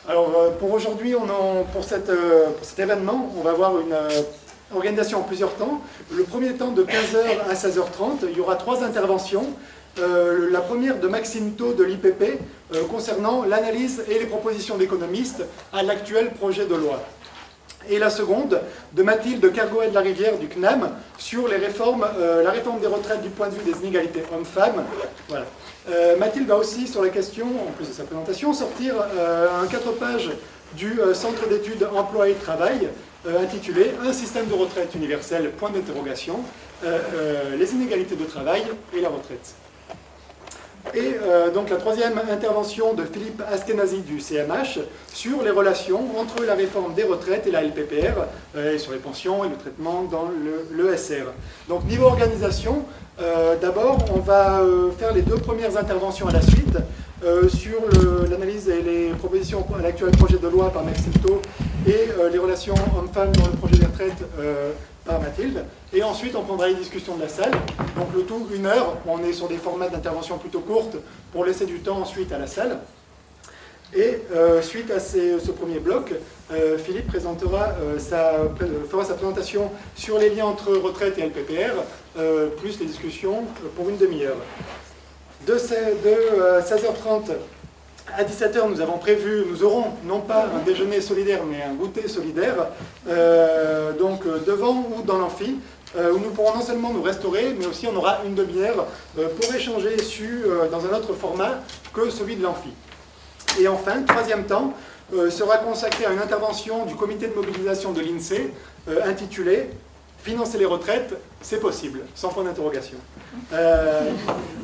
Alors pour aujourd'hui, pour cet événement, on va avoir une organisation en plusieurs temps. Le premier temps de 15h à 16h30, il y aura 3 interventions. La première de Maxime Thau de l'IPP concernant l'analyse et les propositions d'économistes à l'actuel projet de loi. Et la seconde de Mathilde Kergoët de la Rivière du CNAM sur la réforme des retraites du point de vue des inégalités hommes-femmes. Voilà. Mathilde va aussi, sur la question, en plus de sa présentation, sortir un 4 pages du Centre d'études emploi et travail intitulé « Un système de retraite universel, point d'interrogation, les inégalités de travail et la retraite ». Et donc la troisième intervention de Philippe Askenazi du CMH sur les relations entre la réforme des retraites et la LPPR, et sur les pensions et le traitement dans l'ESR. Donc niveau organisation, d'abord on va faire les 2 premières interventions à la suite sur l'analyse et les propositions à l'actuel projet de loi par Maxime Thau et les relations hommes-femmes dans le projet de retraite par Mathilde. Et ensuite, on prendra les discussions de la salle. Donc le tout, 1 heure. On est sur des formats d'intervention plutôt courtes pour laisser du temps ensuite à la salle. Et suite à ce premier bloc, Philippe fera sa présentation sur les liens entre retraite et LPPR, plus les discussions pour une demi-heure. De 16h30 à 17h, nous aurons non pas un déjeuner solidaire, mais un goûter solidaire, donc devant ou dans l'amphi, où nous pourrons non seulement nous restaurer, mais aussi on aura une demi-heure pour échanger dans un autre format que celui de l'amphi. Et enfin, 3e temps, sera consacré à une intervention du comité de mobilisation de l'INSEE, intitulée « Financer les retraites, c'est possible », sans point d'interrogation.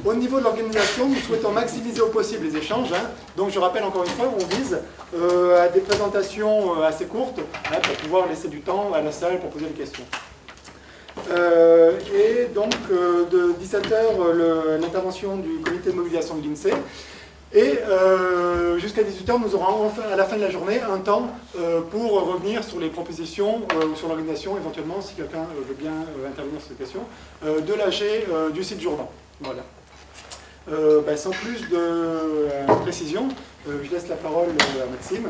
Au niveau de l'organisation, nous souhaitons maximiser au possible les échanges. Donc je rappelle encore une fois, on vise à des présentations assez courtes, pour pouvoir laisser du temps à la salle pour poser des questions. Et donc de 17h, l'intervention du comité de mobilisation de l'INSEE. Et jusqu'à 18h, nous aurons enfin, à la fin de la journée un temps pour revenir sur les propositions ou sur l'organisation, éventuellement, si quelqu'un veut bien intervenir sur cette question, de l'AG du site Jourdan. Voilà. Sans plus de précision, je laisse la parole à Maxime.